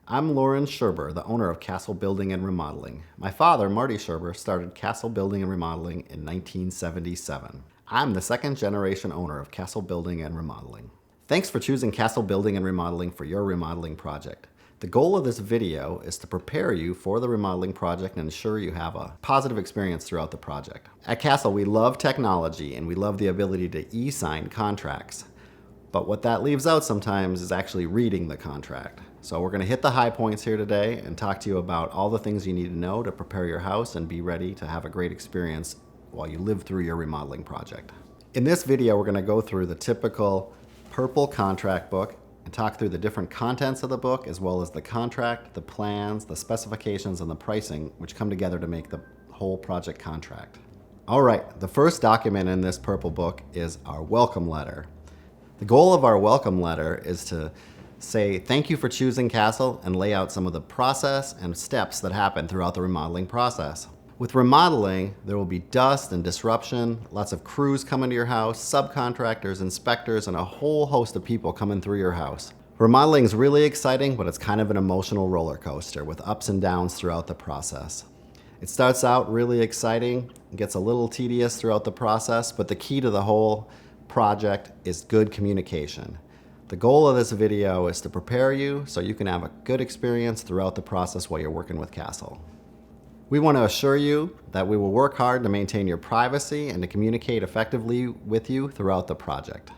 I'm Lauren Scherber, the owner of Castle Building and Remodeling. My father, Marty Scherber, started Castle Building and Remodeling in 1977. I'm the second generation owner of Castle Building and Remodeling. Thanks for choosing Castle Building and Remodeling for your remodeling project. The goal of this video is to prepare you for the remodeling project and ensure you have a positive experience throughout the project. At Castle, we love technology and we love the ability to e-sign contracts. But what that leaves out sometimes is actually reading the contract. So we're going to hit the high points here today and talk to you about all the things you need to know to prepare your house and be ready to have a great experience while you live through your remodeling project. In this video, we're going to go through the typical purple contract book and talk through the different contents of the book, as well as the contract, the plans, the specifications, and the pricing, which come together to make the whole project contract. All right, the first document in this purple book is our welcome letter. The goal of our welcome letter is to say thank you for choosing Castle and lay out some of the process and steps that happen throughout the remodeling process. With remodeling, there will be dust and disruption, lots of crews coming to your house, subcontractors, inspectors, and a whole host of people coming through your house. Remodeling is really exciting, but it's kind of an emotional roller coaster with ups and downs throughout the process. It starts out really exciting, gets a little tedious throughout the process, but the key to the whole project is good communication. The goal of this video is to prepare you so you can have a good experience throughout the process while you're working with Castle. We want to assure you that we will work hard to maintain your privacy and to communicate effectively with you throughout the project.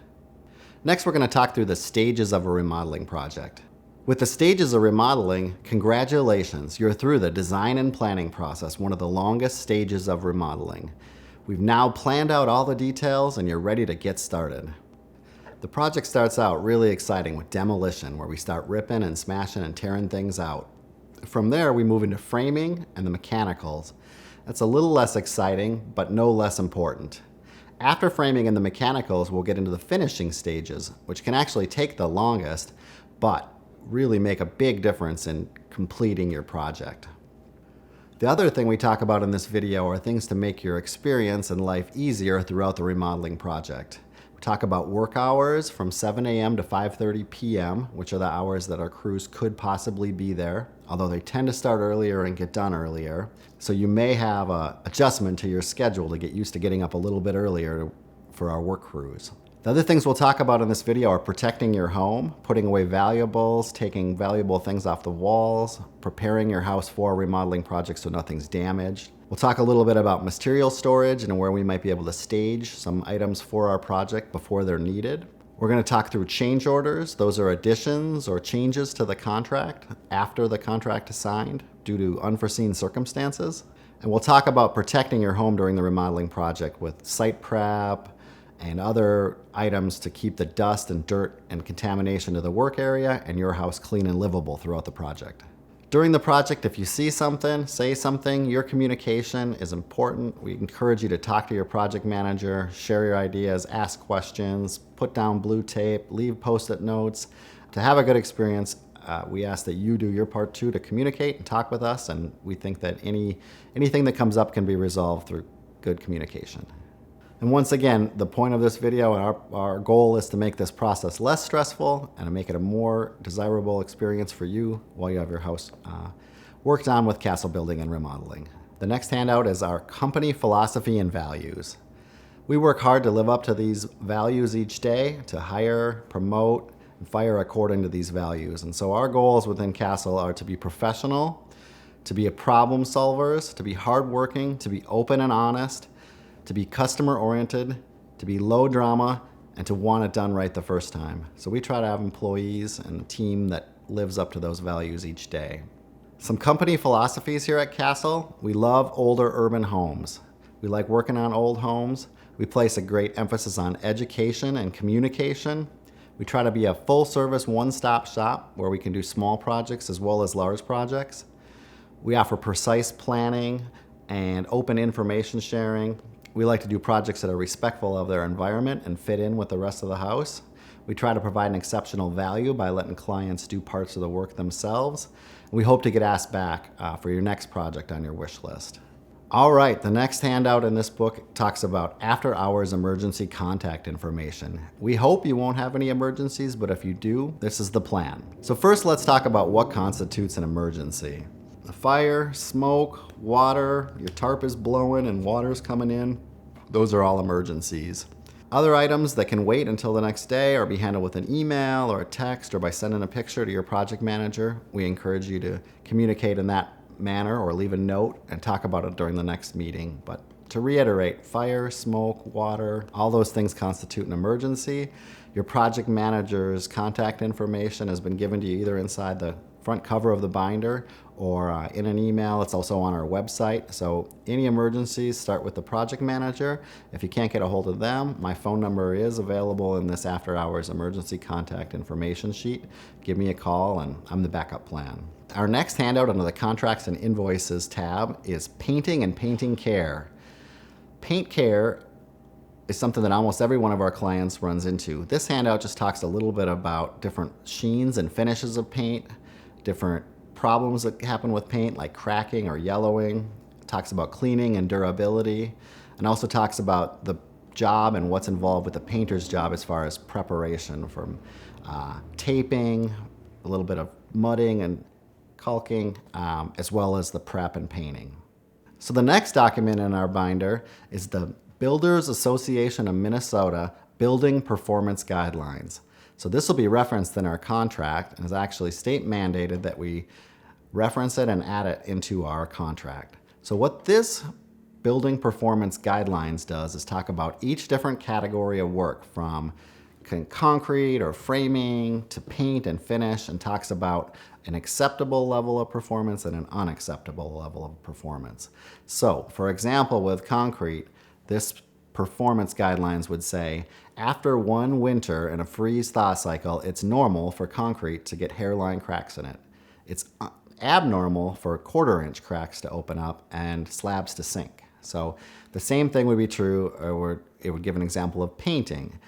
Next, we're going to talk through the stages of a remodeling project. With the stages of remodeling, congratulations, you're through the design and planning process, one of the longest stages of remodeling. We've now planned out all the details and you're ready to get started. The project starts out really exciting with demolition, where we start ripping and smashing and tearing things out. From there, we move into framing and the mechanicals. That's a little less exciting, but no less important. After framing and the mechanicals, we'll get into the finishing stages, which can actually take the longest, but really make a big difference in completing your project. The other thing we talk about in this video are things to make your experience and life easier throughout the remodeling project. We talk about work hours from 7 a.m. to 5:30 p.m., which are the hours that our crews could possibly be there, although they tend to start earlier and get done earlier. So you may have an adjustment to your schedule to get used to getting up a little bit earlier for our work crews. The other things we'll talk about in this video are protecting your home, putting away valuables, taking valuable things off the walls, preparing your house for a remodeling project so nothing's damaged. We'll talk a little bit about material storage and where we might be able to stage some items for our project before they're needed. We're going to talk through change orders. Those are additions or changes to the contract after the contract is signed due to unforeseen circumstances. And we'll talk about protecting your home during the remodeling project with site prep and other items to keep the dust and dirt and contamination to the work area and your house clean and livable throughout the project. During the project, if you see something, say something. Your communication is important. We encourage you to talk to your project manager, share your ideas, ask questions, put down blue tape, leave post-it notes. To have a good experience, we ask that you do your part too to communicate and talk with us, and we think that anything that comes up can be resolved through good communication. And once again, the point of this video and our goal is to make this process less stressful and to make it a more desirable experience for you while you have your house worked on with Castle Building and Remodeling. The next handout is our company philosophy and values. We work hard to live up to these values each day, to hire, promote, and fire according to these values. And so our goals within Castle are to be professional, to be problem solvers, to be hardworking, to be open and honest, to be customer-oriented, to be low drama, and to want it done right the first time. So we try to have employees and a team that lives up to those values each day. Some company philosophies here at Castle. We love older urban homes. We like working on old homes. We place a great emphasis on education and communication. We try to be a full-service, one-stop shop where we can do small projects as well as large projects. We offer precise planning and open information sharing. We like to do projects that are respectful of their environment and fit in with the rest of the house. We try to provide an exceptional value by letting clients do parts of the work themselves. We hope to get asked back for your next project on your wish list. All right, the next handout in this book talks about after-hours emergency contact information. We hope you won't have any emergencies, but if you do, this is the plan. So first, let's talk about what constitutes an emergency. A fire, smoke, water, your tarp is blowing and water's coming in. Those are all emergencies. Other items that can wait until the next day or be handled with an email or a text or by sending a picture to your project manager, we encourage you to communicate in that manner or leave a note and talk about it during the next meeting. But to reiterate, fire, smoke, water, all those things constitute an emergency. Your project manager's contact information has been given to you either inside the front cover of the binder or in an email. It's also on our website. So any emergencies, start with the project manager. If you can't get a hold of them, my phone number is available in this after hours emergency contact information sheet. Give me a call and I'm the backup plan. Our next handout under the Contracts and Invoices tab is Painting and Painting Care. Paint care is something that almost every one of our clients runs into. This handout just talks a little bit about different sheens and finishes of paint, different problems that happen with paint like cracking or yellowing. It talks about cleaning and durability, and also talks about the job and what's involved with the painter's job as far as preparation from taping, a little bit of mudding and caulking, as well as the prep and painting. So the next document in our binder is the Builders Association of Minnesota Building Performance Guidelines. So this will be referenced in our contract and is actually state mandated that we reference it and add it into our contract. So what this Building Performance Guidelines does is talk about each different category of work from concrete or framing to paint and finish, and talks about an acceptable level of performance and an unacceptable level of performance. So for example, with concrete, this performance guidelines would say, after one winter in a freeze-thaw cycle, it's normal for concrete to get hairline cracks in it. It's abnormal for quarter-inch cracks to open up and slabs to sink. So the same thing would be true, or it would give an example of painting.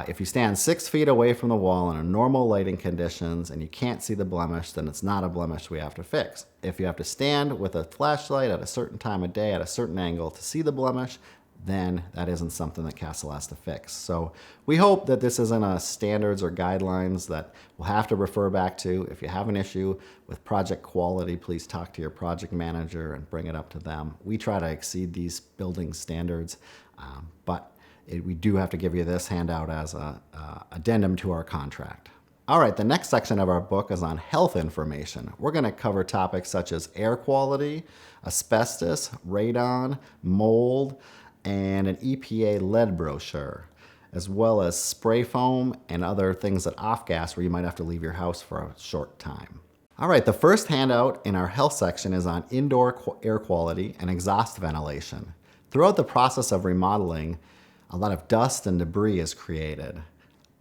If you stand 6 feet away from the wall in a normal lighting conditions and you can't see the blemish, then it's not a blemish we have to fix. If you have to stand with a flashlight at a certain time of day at a certain angle to see the blemish, then that isn't something that Castle has to fix. So we hope that this isn't a standards or guidelines that we'll have to refer back to. If you have an issue with project quality, please talk to your project manager and bring it up to them. We try to exceed these building standards, but we do have to give you this handout as an addendum to our contract. All right, the next section of our book is on health information. We're going to cover topics such as air quality, asbestos, radon, mold, and an EPA lead brochure, as well as spray foam and other things that off-gas where you might have to leave your house for a short time. All right, the first handout in our health section is on indoor air quality and exhaust ventilation. Throughout the process of remodeling, a lot of dust and debris is created.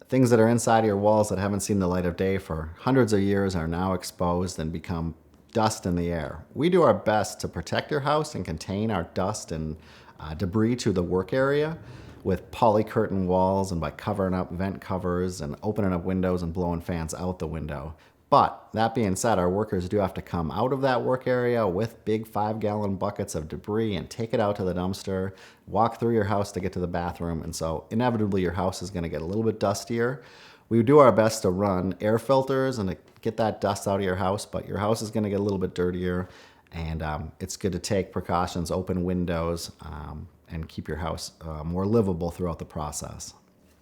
Things that are inside your walls that haven't seen the light of day for hundreds of years are now exposed and become dust in the air. We do our best to protect your house and contain our dust and debris to the work area with poly curtain walls and by covering up vent covers and opening up windows and blowing fans out the window. But that being said, our workers do have to come out of that work area with big 5-gallon buckets of debris and take it out to the dumpster, walk through your house to get to the bathroom, and so inevitably your house is going to get a little bit dustier. We do our best to run air filters and to get that dust out of your house, but your house is going to get a little bit dirtier, and it's good to take precautions, open windows, and keep your house more livable throughout the process.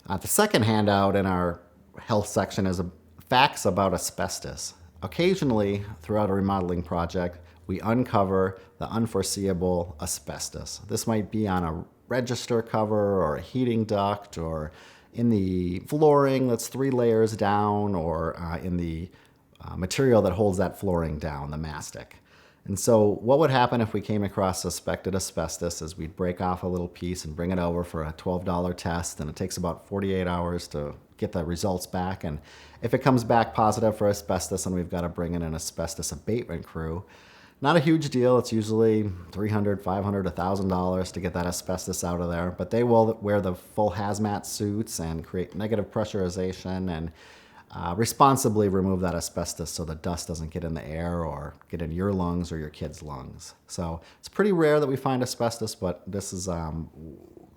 The second handout in our health section is facts about asbestos. Occasionally, throughout a remodeling project, we uncover the unforeseeable asbestos. This might be on a register cover or a heating duct or in the flooring that's 3 layers down or in the material that holds that flooring down, the mastic. And so what would happen if we came across suspected asbestos is we'd break off a little piece and bring it over for a $12 test, and it takes about 48 hours to get the results back. And if it comes back positive for asbestos, then we've got to bring in an asbestos abatement crew. Not a huge deal. It's usually $300, $500, $1,000 to get that asbestos out of there, but they will wear the full hazmat suits and create negative pressurization and responsibly remove that asbestos so the dust doesn't get in the air or get in your lungs or your kids' lungs. So it's pretty rare that we find asbestos, but this is a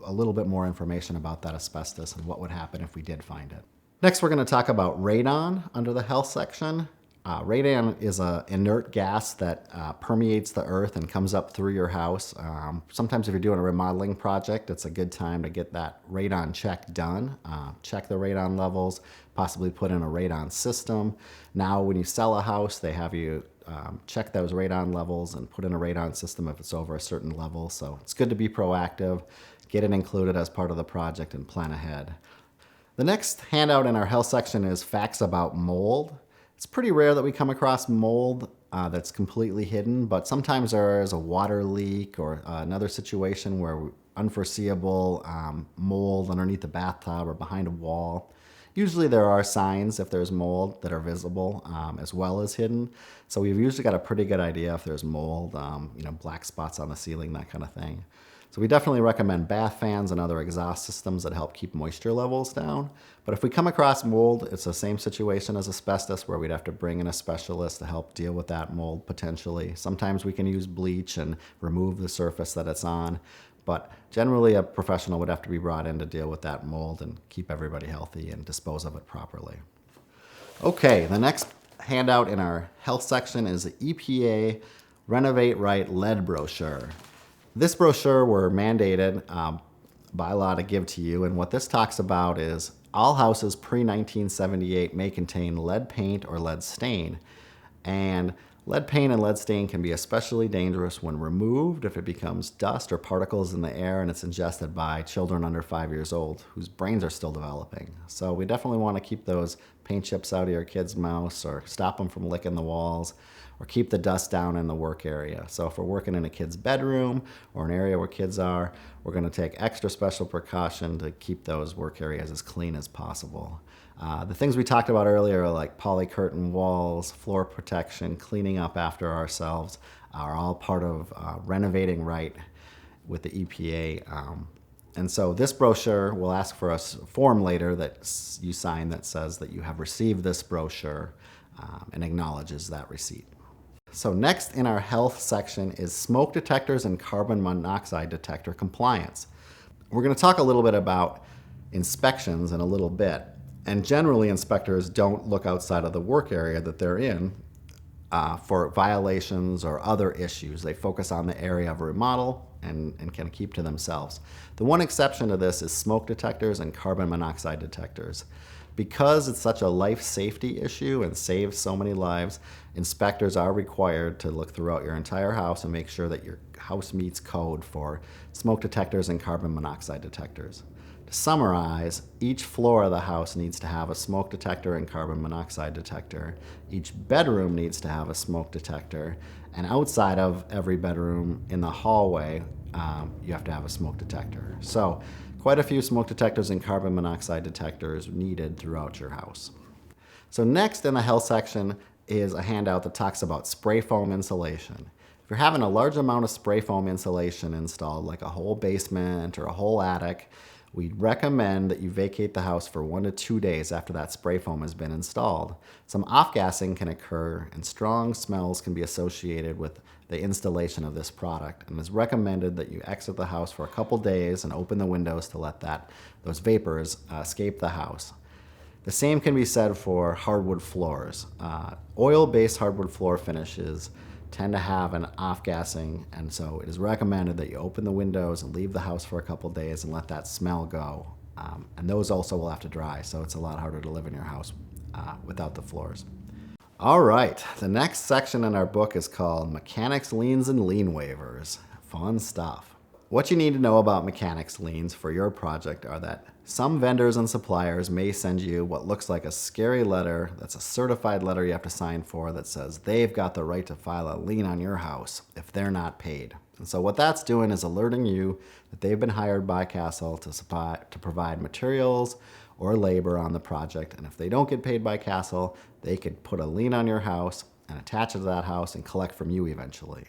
little bit more information about that asbestos and what would happen if we did find it. Next, we're going to talk about radon under the health section. Radon is an inert gas that permeates the earth and comes up through your house. Sometimes if you're doing a remodeling project, it's a good time to get that radon check done. Check the radon levels, possibly put in a radon system. Now when you sell a house, they have you check those radon levels and put in a radon system if it's over a certain level. So it's good to be proactive, get it included as part of the project and plan ahead. The next handout in our health section is facts about mold. It's pretty rare that we come across mold that's completely hidden, but sometimes there is a water leak or another situation where unforeseeable mold underneath the bathtub or behind a wall. Usually there are signs if there's mold that are visible as well as hidden. So we've usually got a pretty good idea if there's mold, black spots on the ceiling, that kind of thing. So we definitely recommend bath fans and other exhaust systems that help keep moisture levels down. But if we come across mold, it's the same situation as asbestos where we'd have to bring in a specialist to help deal with that mold potentially. Sometimes we can use bleach and remove the surface that it's on, but generally a professional would have to be brought in to deal with that mold and keep everybody healthy and dispose of it properly. Okay, the next handout in our health section is the EPA Renovate Right lead brochure. This brochure we're mandated by law to give to you, and what this talks about is all houses pre-1978 may contain lead paint or lead stain. And lead paint and lead stain can be especially dangerous when removed if it becomes dust or particles in the air and it's ingested by children under 5 years old whose brains are still developing. So we definitely want to keep those paint chips out of your kids' mouths or stop them from licking the walls, or keep the dust down in the work area. So if we're working in a kid's bedroom or an area where kids are, we're going to take extra special precaution to keep those work areas as clean as possible. The things we talked about earlier, like poly curtain walls, floor protection, cleaning up after ourselves, are all part of renovating right with the EPA. And so this brochure will ask for a form later that you sign that says that you have received this brochure and acknowledges that receipt. So next in our health section is smoke detectors and carbon monoxide detector compliance. We're going to talk a little bit about inspections in a little bit. And generally inspectors don't look outside of the work area that they're in for violations or other issues. They focus on the area of a remodel and can keep to themselves. The one exception to this is smoke detectors and carbon monoxide detectors. Because it's such a life safety issue and saves so many lives, inspectors are required to look throughout your entire house and make sure that your house meets code for smoke detectors and carbon monoxide detectors. To summarize, each floor of the house needs to have a smoke detector and carbon monoxide detector. Each bedroom needs to have a smoke detector. And outside of every bedroom in the hallway, you have to have a smoke detector. So quite a few smoke detectors and carbon monoxide detectors needed throughout your house. So next in the health section is a handout that talks about spray foam insulation. If you're having a large amount of spray foam insulation installed, like a whole basement or a whole attic, we recommend that you vacate the house for 1 to 2 days after that spray foam has been installed. Some off-gassing can occur and strong smells can be associated with the installation of this product, and it's recommended that you exit the house for a couple days and open the windows to let those vapors escape the house. The same can be said for hardwood floors. Oil-based hardwood floor finishes tend to have an off-gassing, and so it is recommended that you open the windows and leave the house for a couple days and let that smell go. And those also will have to dry, so it's a lot harder to live in your house without the floors. All right, the next section in our book is called Mechanics, Liens, and Lien Waivers. Fun stuff. What you need to know about mechanics liens for your project are that some vendors and suppliers may send you what looks like a scary letter that's a certified letter you have to sign for that says they've got the right to file a lien on your house if they're not paid. And so what that's doing is alerting you that they've been hired by Castle to provide materials or labor on the project, and if they don't get paid by Castle, they could put a lien on your house and attach it to that house and collect from you eventually.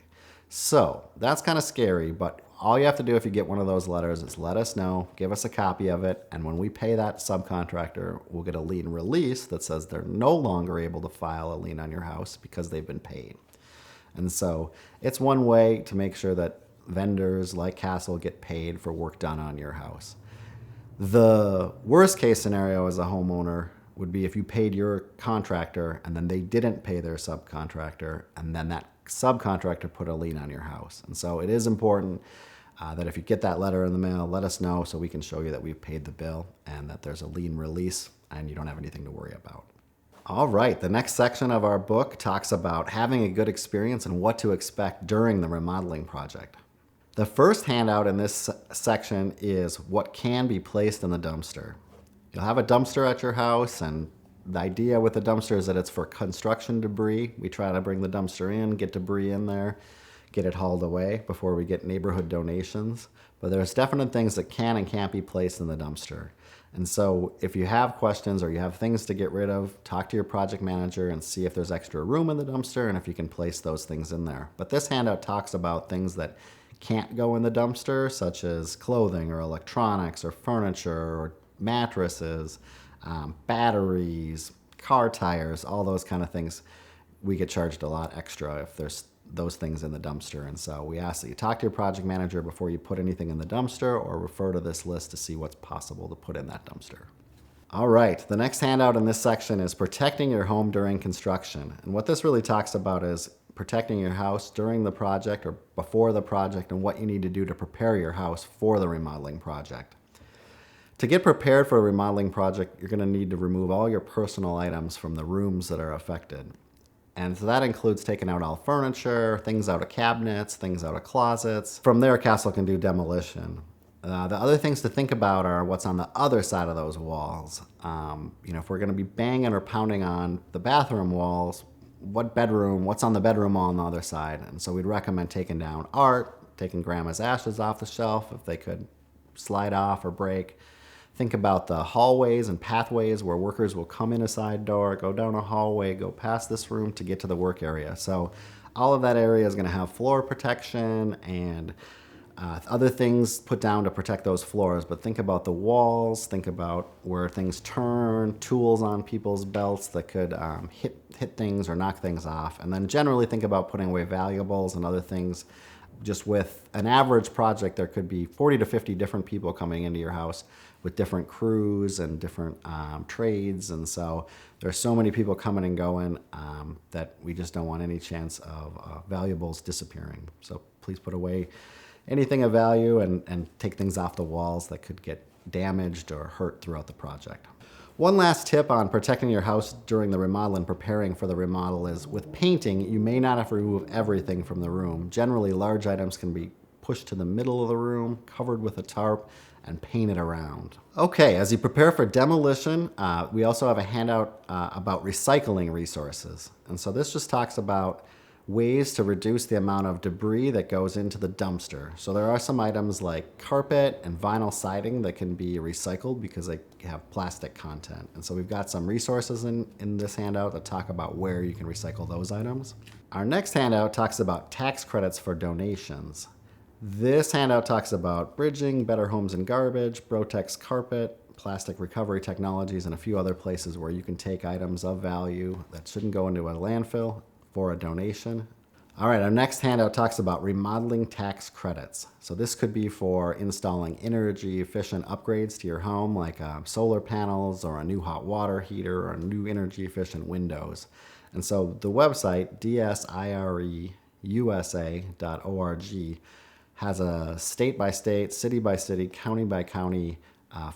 So that's kind of scary, but all you have to do if you get one of those letters is let us know, give us a copy of it, and when we pay that subcontractor, we'll get a lien release that says they're no longer able to file a lien on your house because they've been paid. And so it's one way to make sure that vendors like Castle get paid for work done on your house. The worst case scenario as a homeowner would be if you paid your contractor and then they didn't pay their subcontractor, and then that subcontractor put a lien on your house. And so it is important that if you get that letter in the mail, let us know so we can show you that we've paid the bill and that there's a lien release and you don't have anything to worry about. All right, the next section of our book talks about having a good experience and what to expect during the remodeling project. The first handout in this section is what can be placed in the dumpster. You'll have a dumpster at your house, and the idea with the dumpster is that it's for construction debris. We try to bring the dumpster in, get debris in there, get it hauled away before we get neighborhood donations. But there's definite things that can and can't be placed in the dumpster. And so if you have questions or you have things to get rid of, talk to your project manager and see if there's extra room in the dumpster and if you can place those things in there. But this handout talks about things that can't go in the dumpster, such as clothing or electronics or furniture or mattresses, batteries, car tires, all those kind of things. We get charged a lot extra if there's those things in the dumpster. And so we ask that you talk to your project manager before you put anything in the dumpster, or refer to this list to see what's possible to put in that dumpster. All right, the next handout in this section is protecting your home during construction. And what this really talks about is protecting your house during the project or before the project, and what you need to do to prepare your house for the remodeling project. To get prepared for a remodeling project, you're going to need to remove all your personal items from the rooms that are affected. And so that includes taking out all furniture, things out of cabinets, things out of closets. From there, Castle can do demolition. The other things to think about are what's on the other side of those walls. If we're going to be banging or pounding on the bathroom walls, what's on the bedroom wall on the other side? And so we'd recommend taking down art, taking grandma's ashes off the shelf if they could slide off or break. Think about the hallways and pathways where workers will come in a side door, go down a hallway, go past this room to get to the work area. So all of that area is going to have floor protection and other things put down to protect those floors. But think about the walls, think about where things turn, tools on people's belts that could hit things or knock things off. And then generally think about putting away valuables and other things. Just with an average project, there could be 40 to 50 different people coming into your house with different crews and different trades. And so there's so many people coming and going that we just don't want any chance of valuables disappearing. So please put away anything of value and take things off the walls that could get damaged or hurt throughout the project. One last tip on protecting your house during the remodel and preparing for the remodel is with painting, you may not have to remove everything from the room. Generally, large items can be pushed to the middle of the room, covered with a tarp, and painted around. Okay, as you prepare for demolition, we also have a handout about recycling resources. And so this just talks about ways to reduce the amount of debris that goes into the dumpster. So there are some items like carpet and vinyl siding that can be recycled because they have plastic content. And so we've got some resources in this handout that talk about where you can recycle those items. Our next handout talks about tax credits for donations. This handout talks about bridging, Better Homes and Garbage, Brotex Carpet, plastic recovery technologies, and a few other places where you can take items of value that shouldn't go into a landfill for a donation. All right, our next handout talks about remodeling tax credits. So this could be for installing energy efficient upgrades to your home, like solar panels or a new hot water heater or new energy efficient windows. And so the website, dsireusa.org, has a state-by-state, city-by-city, county-by-county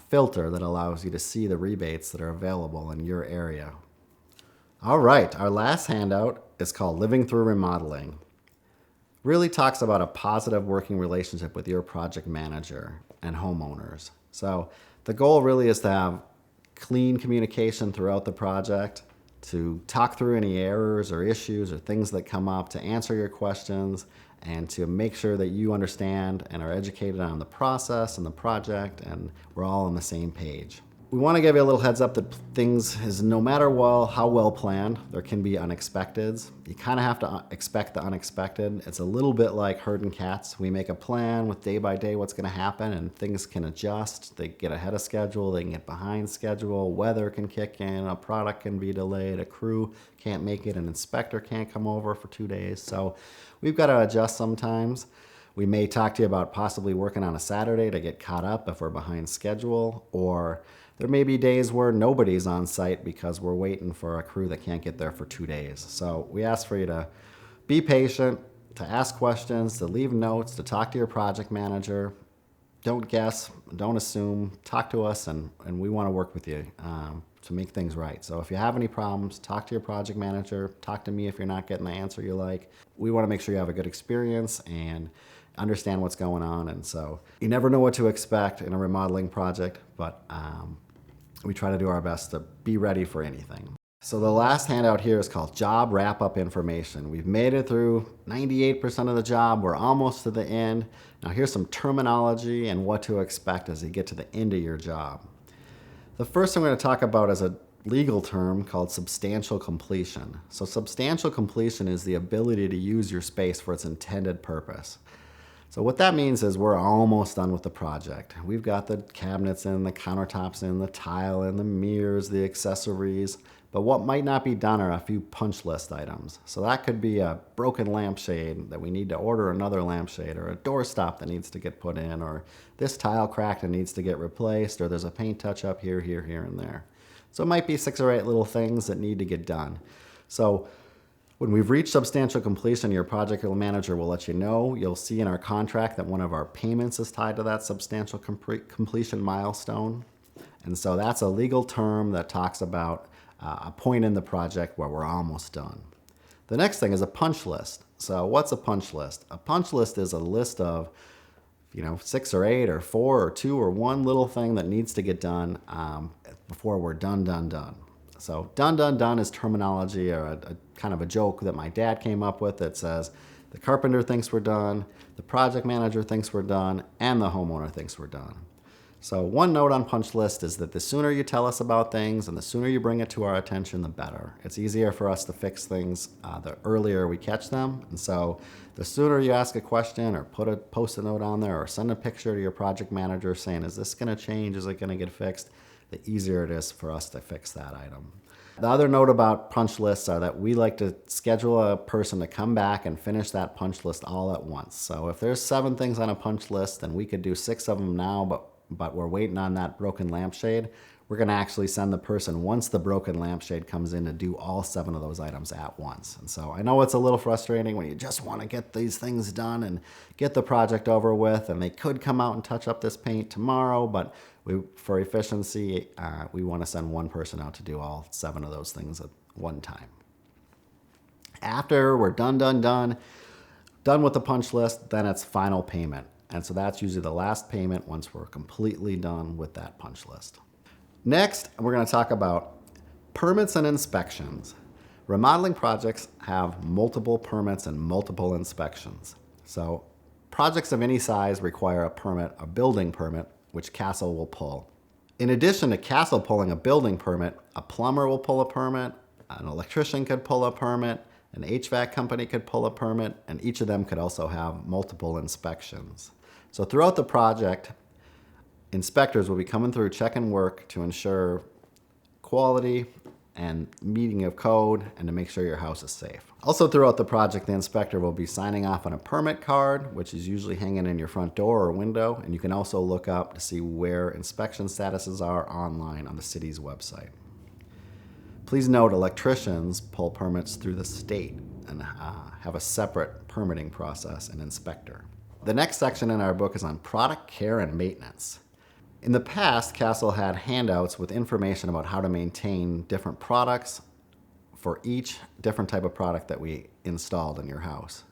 filter that allows you to see the rebates that are available in your area. All right, our last handout is called Living Through Remodeling. Really talks about a positive working relationship with your project manager and homeowners. So the goal really is to have clean communication throughout the project, to talk through any errors or issues or things that come up, to answer your questions, and to make sure that you understand and are educated on the process and the project, and we're all on the same page. We want to give you a little heads up that things is no matter how well planned, there can be unexpecteds. You kind of have to expect the unexpected. It's a little bit like herding cats. We make a plan with day by day what's going to happen, and things can adjust. They get ahead of schedule, they can get behind schedule, weather can kick in, a product can be delayed, a crew can't make it, an inspector can't come over for 2 days. So we've got to adjust sometimes. We may talk to you about possibly working on a Saturday to get caught up if we're behind schedule, or there may be days where nobody's on site because we're waiting for a crew that can't get there for 2 days. So we ask for you to be patient, to ask questions, to leave notes, to talk to your project manager. Don't guess, don't assume, talk to us, and we want to work with you to make things right. So if you have any problems, talk to your project manager, talk to me if you're not getting the answer you like. We want to make sure you have a good experience and understand what's going on. And so you never know what to expect in a remodeling project, but we try to do our best to be ready for anything. So the last handout here is called Job Wrap-Up Information. We've made it through 98% of the job. We're almost to the end. Now here's some terminology and what to expect as you get to the end of your job. The first thing we're going to talk about is a legal term called substantial completion. So substantial completion is the ability to use your space for its intended purpose. So what that means is we're almost done with the project. We've got the cabinets in, the countertops in, the tile in, the mirrors, the accessories, but what might not be done are a few punch list items. So that could be a broken lampshade that we need to order another lampshade, or a doorstop that needs to get put in, or this tile cracked and needs to get replaced, or there's a paint touch up here, and there. So it might be 6 or 8 little things that need to get done. So when we've reached substantial completion, your project manager will let you know. You'll see in our contract that one of our payments is tied to that substantial completion milestone. And so that's a legal term that talks about a point in the project where we're almost done. The next thing is a punch list. So what's a punch list? A punch list is a list of 6 or 8 or 4 or 2 or 1 little thing that needs to get done before we're done. So done is terminology, or a kind of a joke that my dad came up with that says the carpenter thinks we're done, the project manager thinks we're done, and the homeowner thinks we're done. So one note on punch list is that the sooner you tell us about things and the sooner you bring it to our attention, the better. It's easier for us to fix things the earlier we catch them. And so the sooner you ask a question or post a note on there or send a picture to your project manager saying, is this going to change? Is it going to get fixed? The easier it is for us to fix that item. The other note about punch lists are that we like to schedule a person to come back and finish that punch list all at once. So if there's 7 things on a punch list, then we could do 6 of them now, but we're waiting on that broken lampshade. We're going to actually send the person, once the broken lampshade comes in, to do all 7 of those items at once. And so I know it's a little frustrating when you just want to get these things done and get the project over with, and they could come out and touch up this paint tomorrow, but for efficiency, we want to send one person out to do all 7 of those things at one time. After we're done with the punch list, then it's final payment. And so that's usually the last payment once we're completely done with that punch list. Next, we're going to talk about permits and inspections. Remodeling projects have multiple permits and multiple inspections. So projects of any size require a permit, a building permit, which Castle will pull. In addition to Castle pulling a building permit, a plumber will pull a permit, an electrician could pull a permit, an HVAC company could pull a permit, and each of them could also have multiple inspections. So throughout the project, inspectors will be coming through checking work to ensure quality and meeting of code and to make sure your house is safe. Also throughout the project, the inspector will be signing off on a permit card, which is usually hanging in your front door or window, and you can also look up to see where inspection statuses are online on the city's website. Please note, electricians pull permits through the state and have a separate permitting process and inspector. The next section in our book is on product care and maintenance. In the past, Castle had handouts with information about how to maintain different products for each different type of product that we installed in your house.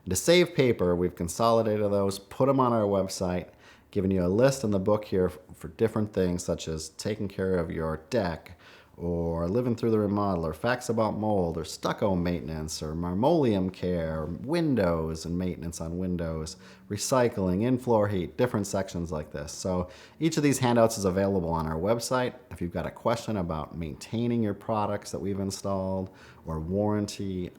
And to save paper, we've consolidated those, put them on our website, given you a list in the book here for different things such as taking care of your deck, or living through the remodel, or facts about mold, or stucco maintenance, or marmoleum care, windows and maintenance on windows, recycling, in-floor heat, different sections like this. So each of these handouts is available on our website. If you've got a question about maintaining your products that we've installed or warranty,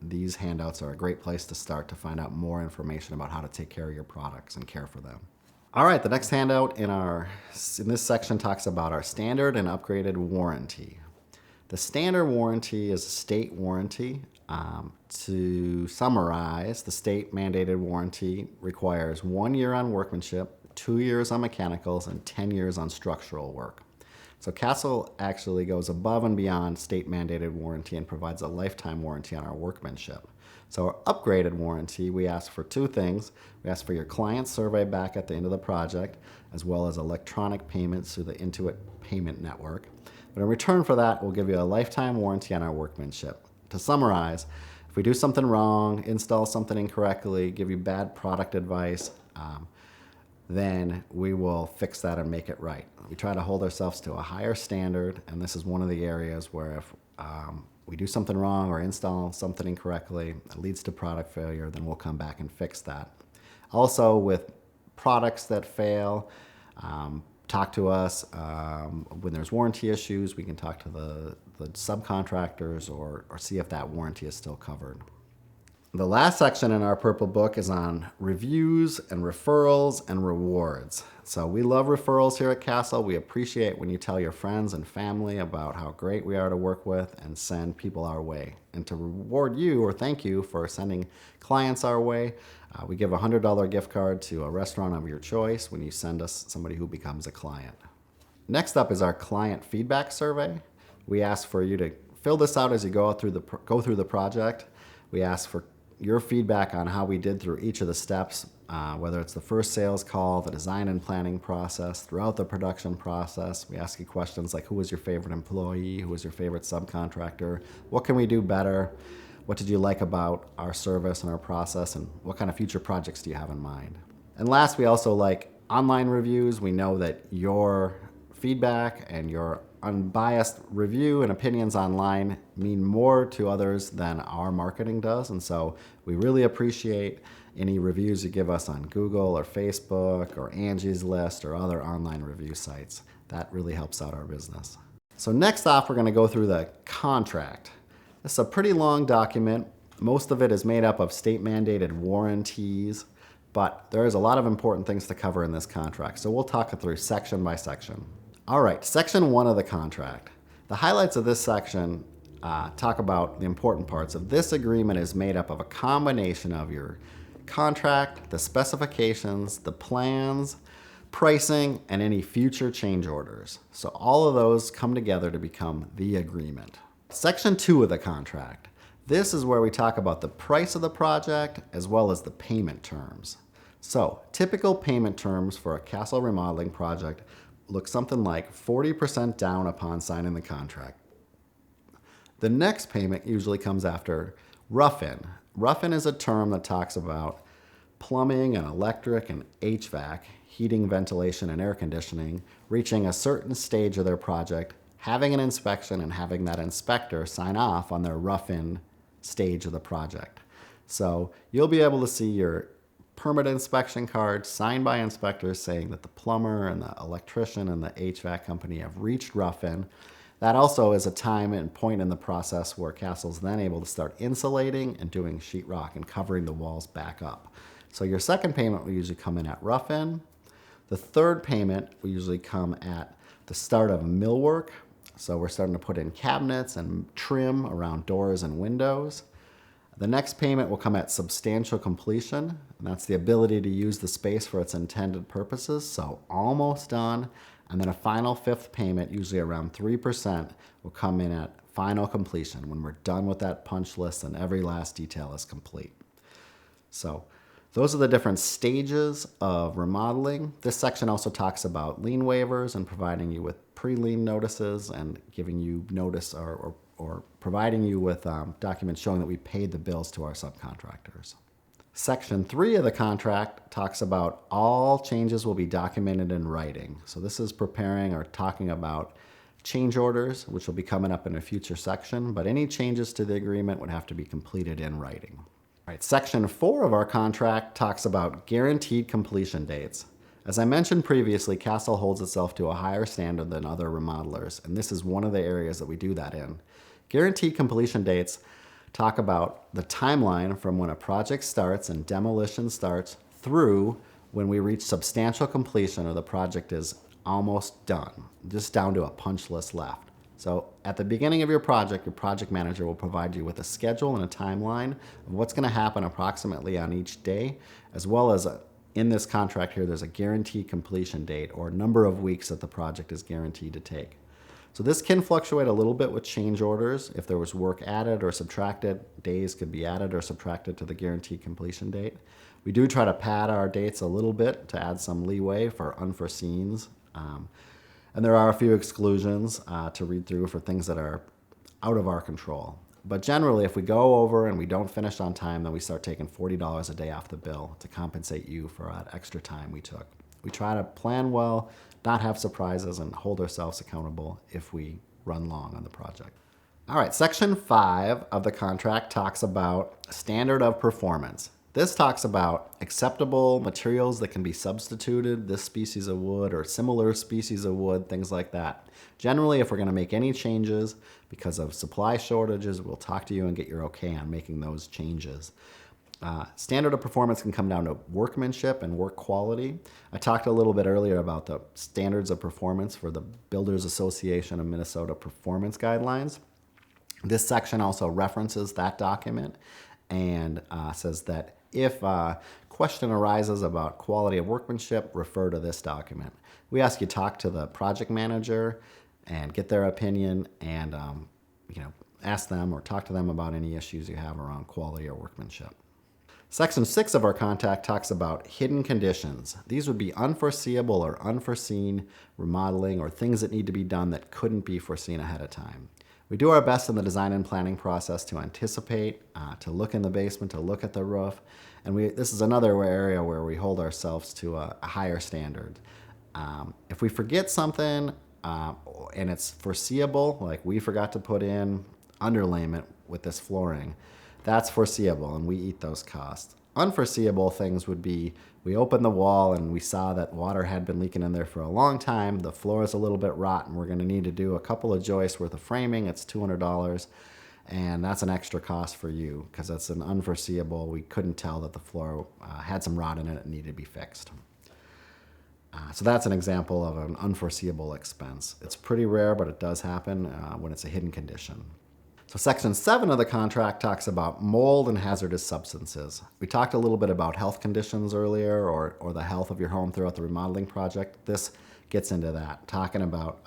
these handouts are a great place to start to find out more information about how to take care of your products and care for them. All right, the next handout in this section talks about our standard and upgraded warranty. The standard warranty is a state warranty. To summarize, the state mandated warranty requires 1 year on workmanship, 2 years on mechanicals, and 10 years on structural work. So Castle actually goes above and beyond state mandated warranty and provides a lifetime warranty on our workmanship. So our upgraded warranty, we ask for two things. We ask for your client survey back at the end of the project, as well as electronic payments through the Intuit payment network. But in return for that, we'll give you a lifetime warranty on our workmanship. To summarize, if we do something wrong, install something incorrectly, give you bad product advice, then we will fix that and make it right. We try to hold ourselves to a higher standard, and this is one of the areas where if we do something wrong or install something incorrectly, it leads to product failure, then we'll come back and fix that. Also, with products that fail, talk to us. When there's warranty issues, we can talk to the subcontractors or see if that warranty is still covered. The last section in our purple book is on reviews and referrals and rewards. So we love referrals here at Castle. We appreciate when you tell your friends and family about how great we are to work with and send people our way. And to reward you or thank you for sending clients our way, we give a $100 gift card to a restaurant of your choice when you send us somebody who becomes a client. Next up is our client feedback survey. We ask for you to fill this out as you go through the project. We ask for your feedback on how we did through each of the steps, whether it's the first sales call, the design and planning process, throughout the production process. We ask you questions like, who was your favorite employee? Who was your favorite subcontractor? What can we do better? What did you like about our service and our process? And what kind of future projects do you have in mind? And last, we also like online reviews. We know that your feedback and your unbiased review and opinions online mean more to others than our marketing does. And so we really appreciate any reviews you give us on Google or Facebook or Angie's List or other online review sites. That really helps out our business. So next off, we're going to go through the contract. This is a pretty long document. Most of it is made up of state mandated warranties, but there is a lot of important things to cover in this contract. So we'll talk it through section by section. All right, section 1 of the contract. The highlights of this section talk about the important parts of this agreement is made up of a combination of your contract, the specifications, the plans, pricing, and any future change orders. So all of those come together to become the agreement. Section 2 of the contract. This is where we talk about the price of the project as well as the payment terms. So typical payment terms for a Castle remodeling project look something like 40% down upon signing the contract. The next payment usually comes after rough-in. Rough-in is a term that talks about plumbing and electric and HVAC, heating, ventilation, and air conditioning, reaching a certain stage of their project, having an inspection, and having that inspector sign off on their rough-in stage of the project. So you'll be able to see your permit inspection card signed by inspectors saying that the plumber and the electrician and the HVAC company have reached rough-in. That also is a time and point in the process where Castle's then able to start insulating and doing sheetrock and covering the walls back up. So your second payment will usually come in at rough-in. The third payment will usually come at the start of millwork. So we're starting to put in cabinets and trim around doors and windows. The next payment will come at substantial completion, and that's the ability to use the space for its intended purposes, so almost done. And then a final fifth payment, usually around 3%, will come in at final completion when we're done with that punch list and every last detail is complete. So those are the different stages of remodeling. This section also talks about lien waivers and providing you with pre-lien notices and giving you notice or providing you with documents showing that we paid the bills to our subcontractors. Section 3 of the contract talks about all changes will be documented in writing. So this is preparing or talking about change orders, which will be coming up in a future section, but any changes to the agreement would have to be completed in writing. All right, Section 4 of our contract talks about guaranteed completion dates. As I mentioned previously, Castle holds itself to a higher standard than other remodelers, and this is one of the areas that we do that in. Guaranteed completion dates talk about the timeline from when a project starts and demolition starts through when we reach substantial completion or the project is almost done, just down to a punch list left. So at the beginning of your project manager will provide you with a schedule and a timeline of what's going to happen approximately on each day, as well as in this contract here, there's a guaranteed completion date or number of weeks that the project is guaranteed to take. So this can fluctuate a little bit with change orders. If there was work added or subtracted, days could be added or subtracted to the guaranteed completion date. We do try to pad our dates a little bit to add some leeway for unforeseens. And there are a few exclusions to read through for things that are out of our control. But generally, if we go over and we don't finish on time, then we start taking $40 a day off the bill to compensate you for that extra time we took. We try to plan well, not have surprises, and hold ourselves accountable if we run long on the project. All right, Section 5 of the contract talks about standard of performance. This talks about acceptable materials that can be substituted, this species of wood or similar species of wood, things like that. Generally, if we're going to make any changes because of supply shortages, we'll talk to you and get your okay on making those changes. Standard of performance can come down to workmanship and work quality. I talked a little bit earlier about the standards of performance for the Builders Association of Minnesota Performance Guidelines. This section also references that document and says that if a question arises about quality of workmanship, refer to this document. We ask you to talk to the project manager and get their opinion and ask them or talk to them about any issues you have around quality or workmanship. Section 6 of our contract talks about hidden conditions. These would be unforeseeable or unforeseen remodeling or things that need to be done that couldn't be foreseen ahead of time. We do our best in the design and planning process to anticipate, to look in the basement, to look at the roof. And this is another area where we hold ourselves to a higher standard. If we forget something and it's foreseeable, like we forgot to put in underlayment with this flooring, that's foreseeable and we eat those costs. Unforeseeable things would be we opened the wall and we saw that water had been leaking in there for a long time. The floor is a little bit rotten. We're going to need to do a couple of joists worth of framing. It's $200, and that's an extra cost for you because that's an unforeseeable. We couldn't tell that the floor had some rot in it and needed to be fixed. So that's an example of an unforeseeable expense. It's pretty rare, but it does happen when it's a hidden condition. So Section 7 of the contract talks about mold and hazardous substances. We talked a little bit about health conditions earlier or the health of your home throughout the remodeling project. This gets into that, talking about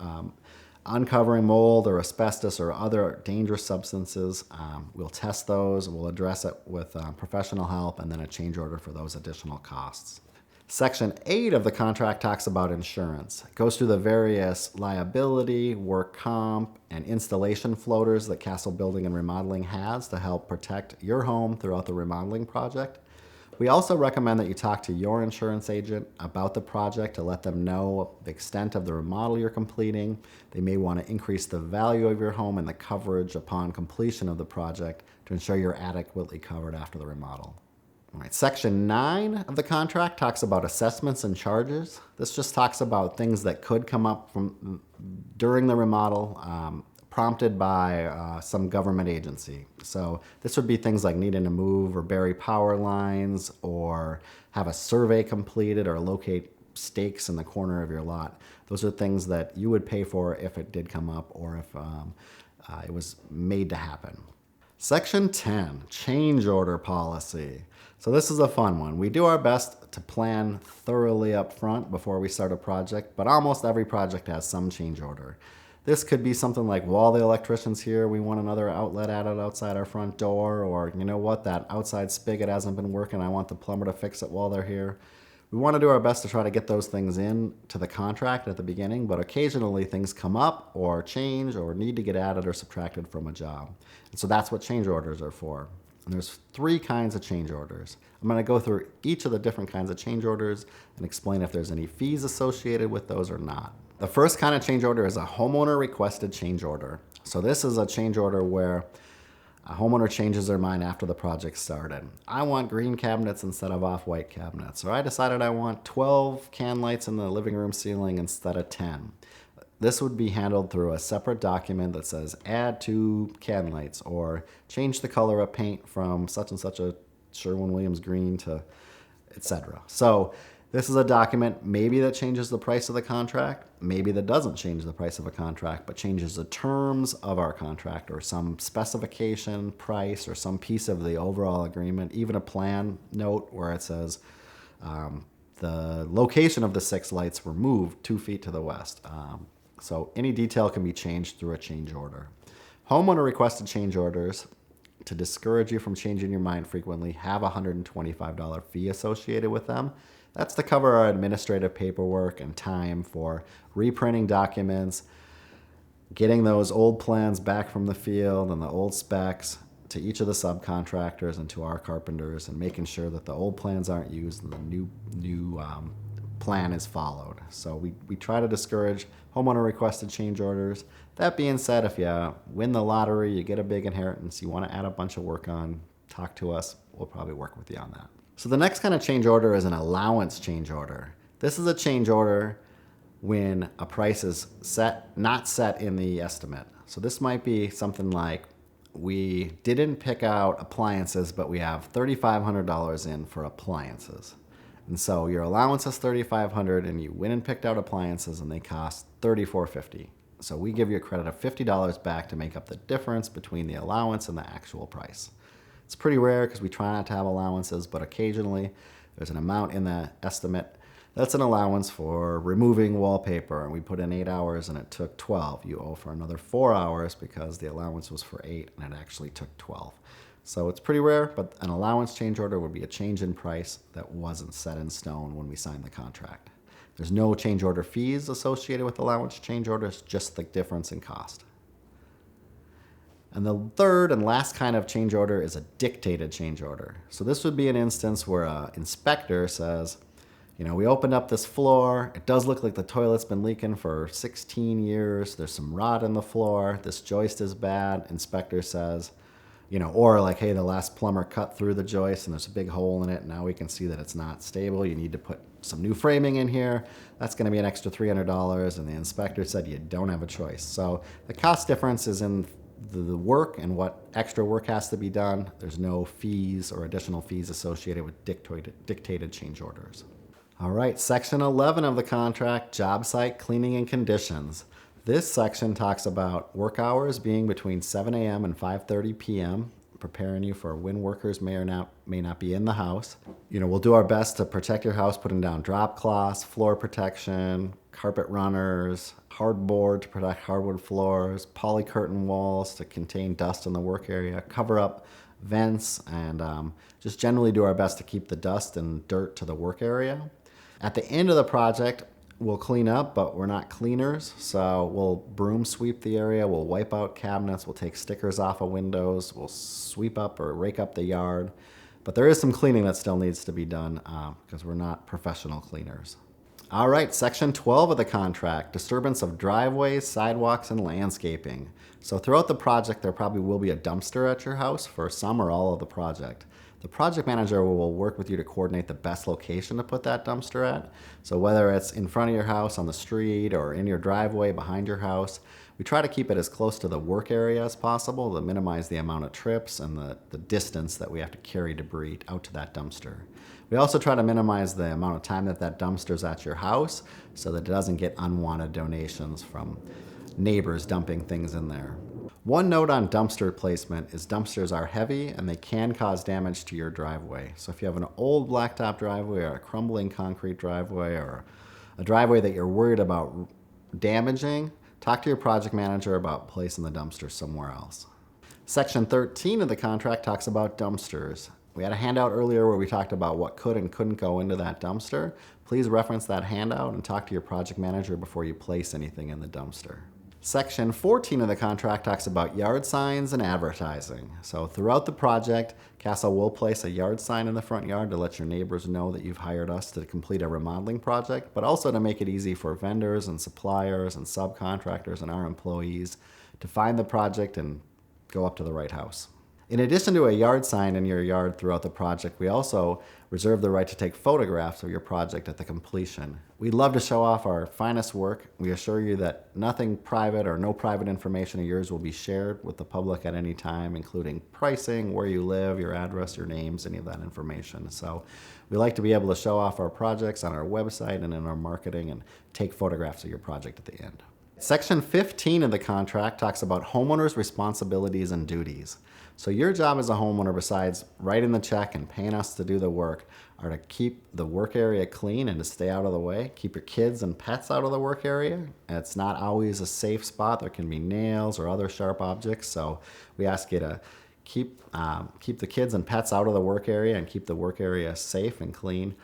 uncovering mold or asbestos or other dangerous substances. We'll test those, we'll address it with professional help, and then a change order for those additional costs. Section 8 of the contract talks about insurance. It goes through the various liability, work comp, and installation floaters that Castle Building and Remodeling has to help protect your home throughout the remodeling project. We also recommend that you talk to your insurance agent about the project to let them know the extent of the remodel you're completing. They may want to increase the value of your home and the coverage upon completion of the project to ensure you're adequately covered after the remodel. All right, Section 9 of the contract talks about assessments and charges. This just talks about things that could come up during the remodel, prompted by some government agency. So this would be things like needing to move or bury power lines or have a survey completed or locate stakes in the corner of your lot. Those are things that you would pay for if it did come up or if it was made to happen. Section 10, change order policy. So this is a fun one. We do our best to plan thoroughly up front before we start a project, but almost every project has some change order. This could be something like, while the electrician's here, we want another outlet added outside our front door, or you know what, that outside spigot hasn't been working, I want the plumber to fix it while they're here. We want to do our best to try to get those things in to the contract at the beginning, but occasionally things come up or change or need to get added or subtracted from a job. And so that's what change orders are for. And there's 3 kinds of change orders. I'm going to go through each of the different kinds of change orders and explain if there's any fees associated with those or not. The first kind of change order is a homeowner requested change order. So this is a change order where a homeowner changes their mind after the project started. I want green cabinets instead of off-white cabinets. Or I decided I want 12 can lights in the living room ceiling instead of 10. This would be handled through a separate document that says add 2 can lights or change the color of paint from such and such a Sherwin-Williams green to etc. So this is a document maybe that changes the price of the contract, maybe that doesn't change the price of a contract, but changes the terms of our contract or some specification, price, or some piece of the overall agreement, even a plan note where it says the location of the 6 lights were moved 2 feet to the west. So any detail can be changed through a change order. Homeowner requested change orders, to discourage you from changing your mind frequently, have a $125 fee associated with them. That's to cover our administrative paperwork and time for reprinting documents, getting those old plans back from the field and the old specs to each of the subcontractors and to our carpenters, and making sure that the old plans aren't used and the new plan is followed. So we try to discourage homeowner requested change orders. That being said, if you win the lottery, you get a big inheritance, you want to add a bunch of work on, talk to us. We'll probably work with you on that. So the next kind of change order is an allowance change order. This is a change order when a price is not set in the estimate. So this might be something like, we didn't pick out appliances, but we have $3,500 in for appliances. And so your allowance is $3,500 and you went and picked out appliances and they cost $3,450. So we give you a credit of $50 back to make up the difference between the allowance and the actual price. It's pretty rare because we try not to have allowances, but occasionally there's an amount in the estimate that's an allowance for removing wallpaper, and we put in 8 hours and it took 12. You owe for another 4 hours because the allowance was for 8 and it actually took 12. So it's pretty rare, but an allowance change order would be a change in price that wasn't set in stone when we signed the contract. There's no change order fees associated with allowance change orders, just the difference in cost. And the third and last kind of change order is a dictated change order. So this would be an instance where an inspector says, we opened up this floor. It does look like the toilet's been leaking for 16 years. There's some rot in the floor. This joist is bad. Inspector says, or like, hey, the last plumber cut through the joist and there's a big hole in it. Now we can see that it's not stable. You need to put some new framing in here. That's going to be an extra $300. And the inspector said you don't have a choice. So the cost difference is in the work and what extra work has to be done. There's no fees or additional fees associated with dictated change orders. All right, section 11 of the contract, job site cleaning and conditions. This section talks about work hours being between 7 a.m. and 5:30 p.m., preparing you for when workers may not be in the house. We'll do our best to protect your house, putting down drop cloths, floor protection, carpet runners, hardboard to protect hardwood floors, poly curtain walls to contain dust in the work area, cover up vents, and just generally do our best to keep the dust and dirt to the work area. At the end of the project, we'll clean up, but we're not cleaners. So we'll broom sweep the area, we'll wipe out cabinets, we'll take stickers off of windows, we'll sweep up or rake up the yard. But there is some cleaning that still needs to be done because we're not professional cleaners. All right, section 12 of the contract, disturbance of driveways, sidewalks, and landscaping. So throughout the project, there probably will be a dumpster at your house for some or all of the project. The project manager will work with you to coordinate the best location to put that dumpster at. So whether it's in front of your house on the street or in your driveway behind your house, we try to keep it as close to the work area as possible to minimize the amount of trips and the distance that we have to carry debris out to that dumpster. We also try to minimize the amount of time that dumpster's at your house so that it doesn't get unwanted donations from neighbors dumping things in there. One note on dumpster placement is dumpsters are heavy and they can cause damage to your driveway. So if you have an old blacktop driveway or a crumbling concrete driveway or a driveway that you're worried about damaging, talk to your project manager about placing the dumpster somewhere else. Section 13 of the contract talks about dumpsters. We had a handout earlier where we talked about what could and couldn't go into that dumpster. Please reference that handout and talk to your project manager before you place anything in the dumpster. Section 14 of the contract talks about yard signs and advertising. So throughout the project, Castle will place a yard sign in the front yard to let your neighbors know that you've hired us to complete a remodeling project, but also to make it easy for vendors and suppliers and subcontractors and our employees to find the project and go up to the right house. In addition to a yard sign in your yard throughout the project, we also reserve the right to take photographs of your project at the completion. We'd love to show off our finest work. We assure you that nothing private or no private information of yours will be shared with the public at any time, including pricing, where you live, your address, your names, any of that information. So we like to be able to show off our projects on our website and in our marketing and take photographs of your project at the end. Section 15 of the contract talks about homeowners' responsibilities and duties. So your job as a homeowner, besides writing the check and paying us to do the work, are to keep the work area clean and to stay out of the way. Keep your kids and pets out of the work area. It's not always a safe spot. There can be nails or other sharp objects. So we ask you to keep the kids and pets out of the work area and keep the work area safe and clean.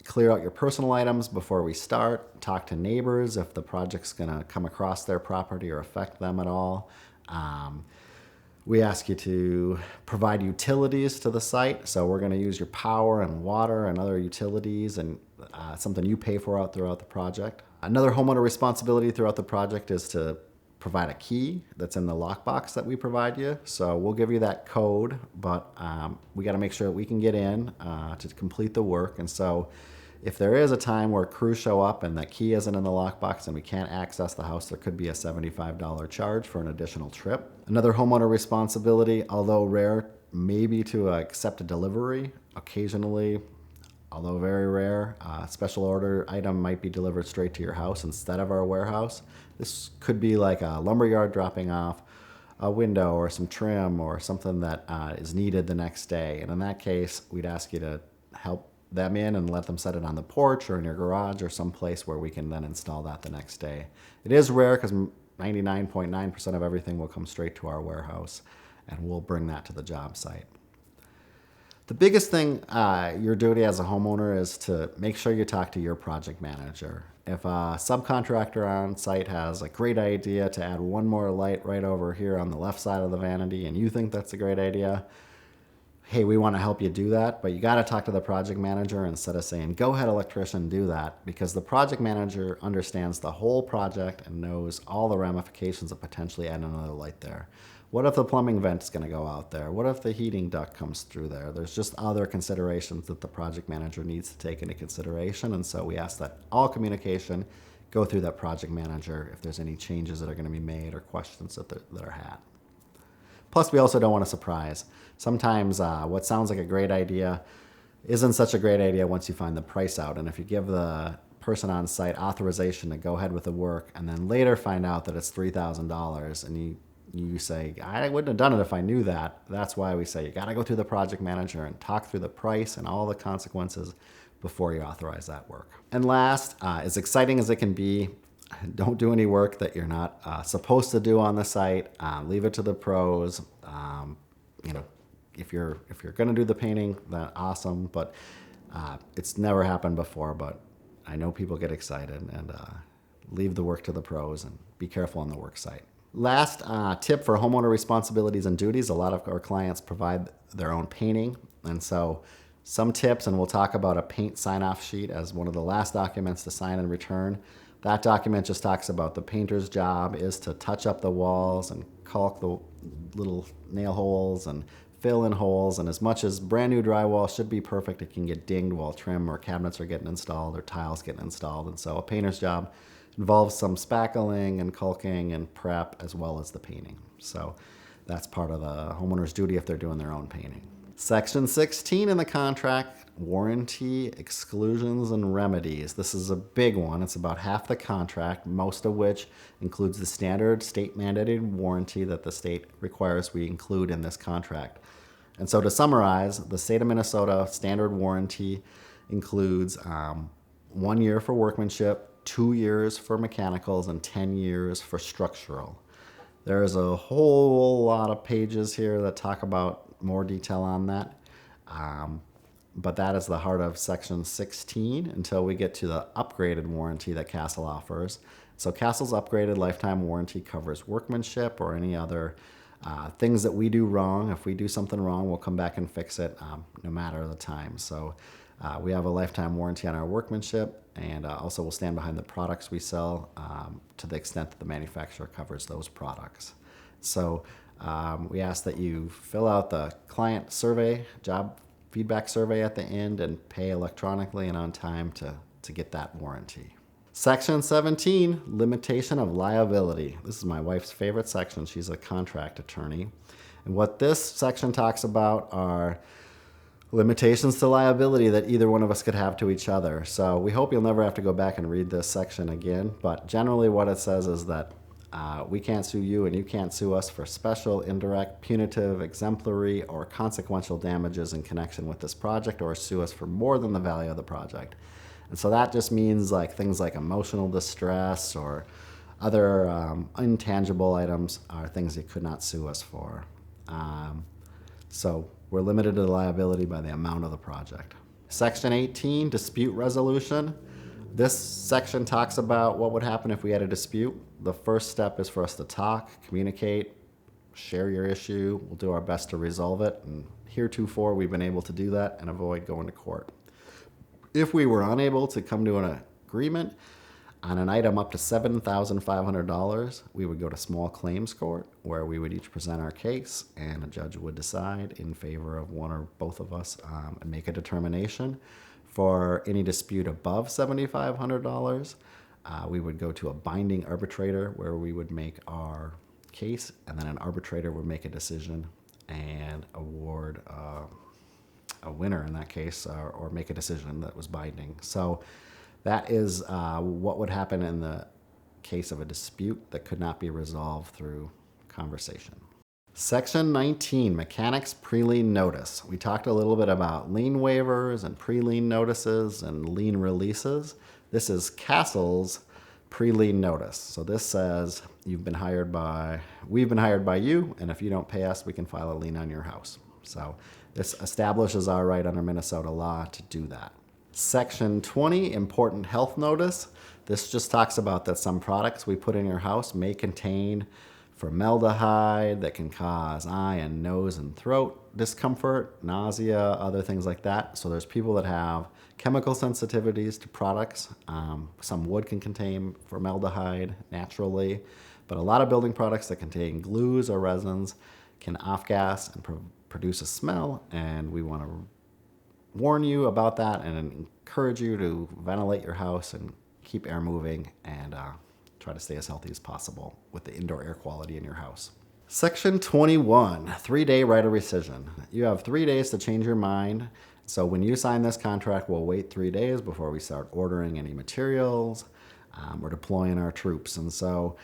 Clear out your personal items before we start. Talk to neighbors if the project's going to come across their property or affect them at all. We ask you to provide utilities to the site. So we're going to use your power and water and other utilities and something you pay for throughout the project. Another homeowner responsibility throughout the project is to provide a key that's in the lockbox that we provide you. So we'll give you that code, but we got to make sure that we can get in to complete the work. And so if there is a time where crews show up and that key isn't in the lockbox and we can't access the house, there could be a $75 charge for an additional trip. Another homeowner responsibility, although rare, may be to accept a delivery. Occasionally, although very rare, a special order item might be delivered straight to your house instead of our warehouse. This could be like a lumberyard dropping off a window or some trim or something that is needed the next day. And in that case, we'd ask you to help them in and let them set it on the porch or in your garage or someplace where we can then install that the next day. It is rare because 99.9% of everything will come straight to our warehouse and we'll bring that to the job site. The biggest thing, your duty as a homeowner is to make sure you talk to your project manager. If a subcontractor on site has a great idea to add one more light right over here on the left side of the vanity and you think that's a great idea, hey, we want to help you do that, but you got to talk to the project manager instead of saying, go ahead, electrician, do that, because the project manager understands the whole project and knows all the ramifications of potentially adding another light there. What if the plumbing vent is going to go out there? What if the heating duct comes through there? There's just other considerations that the project manager needs to take into consideration, and so we ask that all communication go through that project manager if there's any changes that are going to be made or questions that are had. Plus, we also don't want to surprise. Sometimes what sounds like a great idea isn't such a great idea once you find the price out. And if you give the person on site authorization to go ahead with the work and then later find out that it's $3,000 and you say, I wouldn't have done it if I knew that. That's why we say you got to go through the project manager and talk through the price and all the consequences before you authorize that work. And last, as exciting as it can be, don't do any work that you're not supposed to do on the site. Leave it to the pros. If you're going to do the painting, then awesome. But it's never happened before. But I know people get excited, and leave the work to the pros and be careful on the work site. Last tip for homeowner responsibilities and duties: a lot of our clients provide their own painting, and so some tips, and we'll talk about a paint sign-off sheet as one of the last documents to sign and return. That document just talks about the painter's job is to touch up the walls and caulk the little nail holes and fill in holes. And as much as brand new drywall should be perfect, it can get dinged while trim or cabinets are getting installed or tiles getting installed. And so a painter's job involves some spackling and caulking and prep as well as the painting. So that's part of the homeowner's duty if they're doing their own painting. Section 16 in the contract, warranty, exclusions, and remedies. This is a big one. It's about half the contract, most of which includes the standard state-mandated warranty that the state requires we include in this contract. And so to summarize, the state of Minnesota standard warranty includes 1 year for workmanship, 2 years for mechanicals, and 10 years for structural. There's a whole lot of pages here that talk about more detail on that. But that is the heart of Section 16 until we get to the upgraded warranty that Castle offers. So Castle's upgraded lifetime warranty covers workmanship or any other things that we do wrong. If we do something wrong, we'll come back and fix it no matter the time. So we have a lifetime warranty on our workmanship, and also we'll stand behind the products we sell to the extent that the manufacturer covers those products. So we ask that you fill out the client survey, job feedback survey at the end, and pay electronically and on time to get that warranty. Section 17, limitation of liability. This is my wife's favorite section. She's a contract attorney. And what this section talks about are limitations to liability that either one of us could have to each other. So we hope you'll never have to go back and read this section again. But generally what it says is that we can't sue you and you can't sue us for special, indirect, punitive, exemplary, or consequential damages in connection with this project, or sue us for more than the value of the project. And so that just means like things like emotional distress or other intangible items are things you could not sue us for. So we're limited to the liability by the amount of the project. Section 18, dispute resolution. This section talks about what would happen if we had a dispute. The first step is for us to talk, communicate, share your issue. We'll do our best to resolve it. And heretofore, we've been able to do that and avoid going to court. If we were unable to come to an agreement on an item up to $7,500, we would go to small claims court, where we would each present our case and a judge would decide in favor of one or both of us and make a determination. For any dispute above $7,500, we would go to a binding arbitrator where we would make our case, and then an arbitrator would make a decision and award a winner in that case, or make a decision that was binding. So that is what would happen in the case of a dispute that could not be resolved through conversation. Section 19, mechanics pre-lien notice. We talked a little bit about lien waivers and pre-lien notices and lien releases. This is Castle's pre-lien notice. So this says we've been hired by you, and if you don't pay us, we can file a lien on your house. So this establishes our right under Minnesota law to do that. Section 20, important health notice. This just talks about that some products we put in your house may contain formaldehyde that can cause eye and nose and throat discomfort, nausea, other things like that. So there's people that have chemical sensitivities to products. Some wood can contain formaldehyde naturally, but a lot of building products that contain glues or resins can off-gas and produce a smell, and we want to warn you about that and encourage you to ventilate your house and keep air moving and try to stay as healthy as possible with the indoor air quality in your house. Section 21, 3-day right of rescission. You have 3 days to change your mind. So when you sign this contract, we'll wait 3 days before we start ordering any materials. We're deploying our troops. And so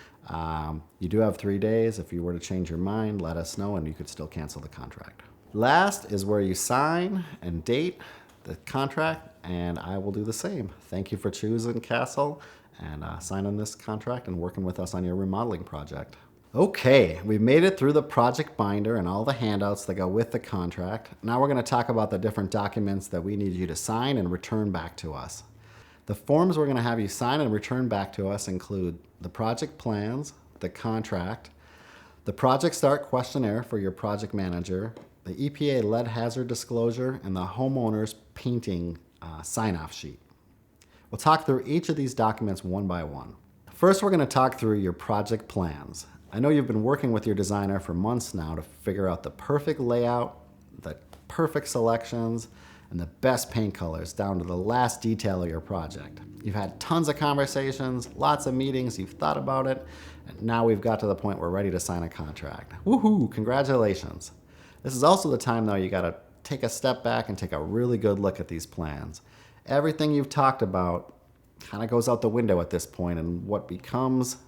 you do have 3 days. If you were to change your mind, let us know and you could still cancel the contract. Last is where you sign and date the contract, and I will do the same. Thank you for choosing Castle and signing this contract and working with us on your remodeling project. Okay, we've made it through the project binder and all the handouts that go with the contract. Now we're going to talk about the different documents that we need you to sign and return back to us. The forms we're going to have you sign and return back to us include the project plans, the contract, the project start questionnaire for your project manager, the EPA lead hazard disclosure, and the homeowner's painting sign-off sheet. We'll talk through each of these documents one by one. First, we're going to talk through your project plans. I know you've been working with your designer for months now to figure out the perfect layout, the perfect selections, and the best paint colors down to the last detail of your project. You've had tons of conversations, lots of meetings, you've thought about it, and now we've got to the point we're ready to sign a contract. Woohoo, congratulations. This is also the time though you gotta take a step back and take a really good look at these plans. Everything you've talked about kind of goes out the window at this point, and what becomes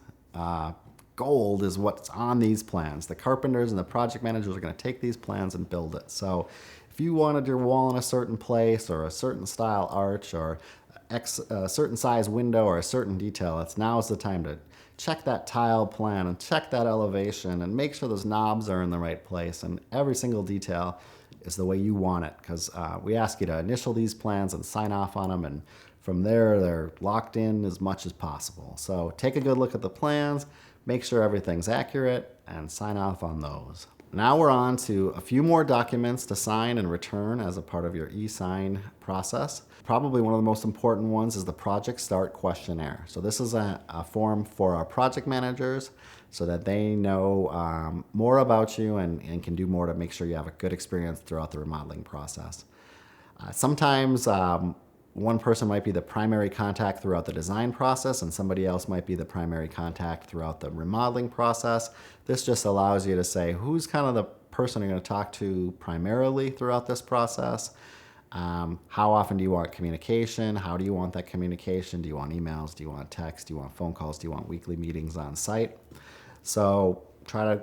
gold is what's on these plans. The carpenters and the project managers are going to take these plans and build it. So if you wanted your wall in a certain place or a certain style arch or a certain size window or a certain detail, now's the time to check that tile plan and check that elevation and make sure those knobs are in the right place and every single detail is the way you want it, because we ask you to initial these plans and sign off on them and From there, they're locked in as much as possible. So take a good look at the plans, make sure everything's accurate, and sign off on those. Now we're on to a few more documents to sign and return as a part of your e-sign process. Probably one of the most important ones is the Project Start Questionnaire. So this is a form for our project managers so that they know more about you and can do more to make sure you have a good experience throughout the remodeling process. Sometimes one person might be the primary contact throughout the design process and somebody else might be the primary contact throughout the remodeling process. This just allows you to say who's kind of the person you're going to talk to primarily throughout this process. How often do you want communication? How do you want that communication? Do you want emails? Do you want text? Do you want phone calls? Do you want weekly meetings on site? So try to,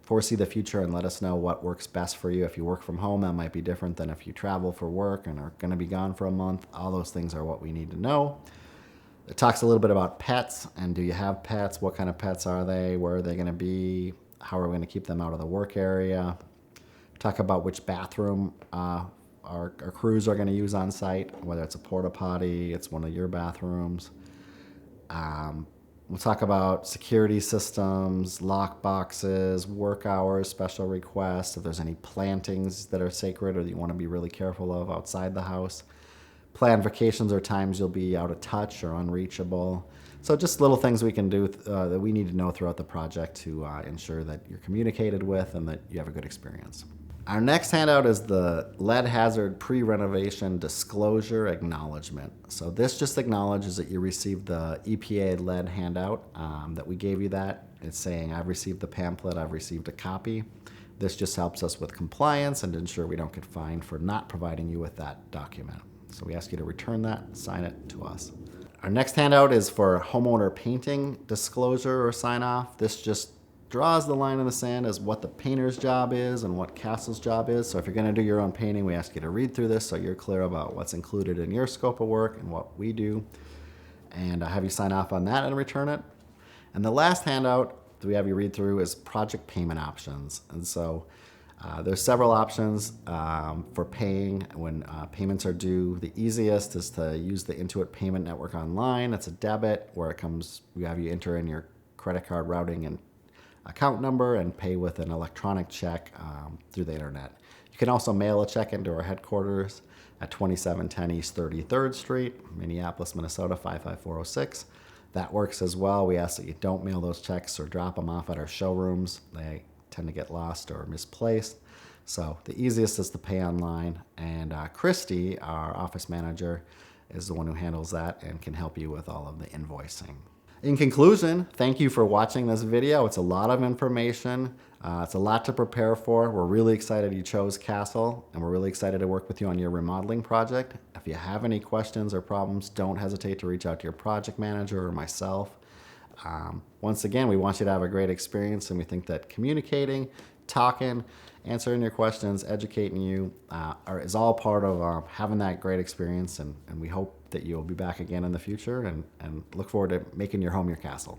foresee the future and let us know what works best for you. If you work from home, that might be different than if you travel for work and are going to be gone for a month. All those things are what we need to know. It talks a little bit about pets and do you have pets? What kind of pets are they? Where are they going to be? How are we going to keep them out of the work area? Talk about which bathroom our crews are going to use on site, whether it's a porta potty, it's one of your bathrooms. We'll talk about security systems, lock boxes, work hours, special requests, if there's any plantings that are sacred or that you want to be really careful of outside the house. Planned vacations or times you'll be out of touch or unreachable. So just little things we can do that we need to know throughout the project to ensure that you're communicated with and that you have a good experience. Our next handout is the lead hazard pre-renovation disclosure acknowledgement. So this just acknowledges that you received the EPA lead handout, that we gave you that. It's saying, I've received the pamphlet, I've received a copy. This just helps us with compliance and ensure we don't get fined for not providing you with that document. So we ask you to return that, sign it to us. Our next handout is for homeowner painting disclosure or sign off. This just draws the line in the sand as what the painter's job is and what Castle's job is. So if you're going to do your own painting, we ask you to read through this so you're clear about what's included in your scope of work and what we do. And have you sign off on that and return it. And the last handout that we have you read through is project payment options. And so there's several options for paying when payments are due. The easiest is to use the Intuit Payment Network Online. It's a debit where it comes, we have you enter in your credit card routing and account number and pay with an electronic check through the internet. You can also mail a check into our headquarters at 2710 East 33rd Street, Minneapolis, Minnesota 55406. That works as well. We ask that you don't mail those checks or drop them off at our showrooms. They tend to get lost or misplaced. So the easiest is to pay online. And Christy, our office manager, is the one who handles that and can help you with all of the invoicing. In conclusion, thank you for watching this video. It's a lot of information. It's a lot to prepare for. We're really excited you chose Castle, and we're really excited to work with you on your remodeling project. If you have any questions or problems, don't hesitate to reach out to your project manager or myself. Once again, we want you to have a great experience, and we think that communicating, talking, answering your questions, educating you is all part of having that great experience, and we hope that you'll be back again in the future and look forward to making your home your castle.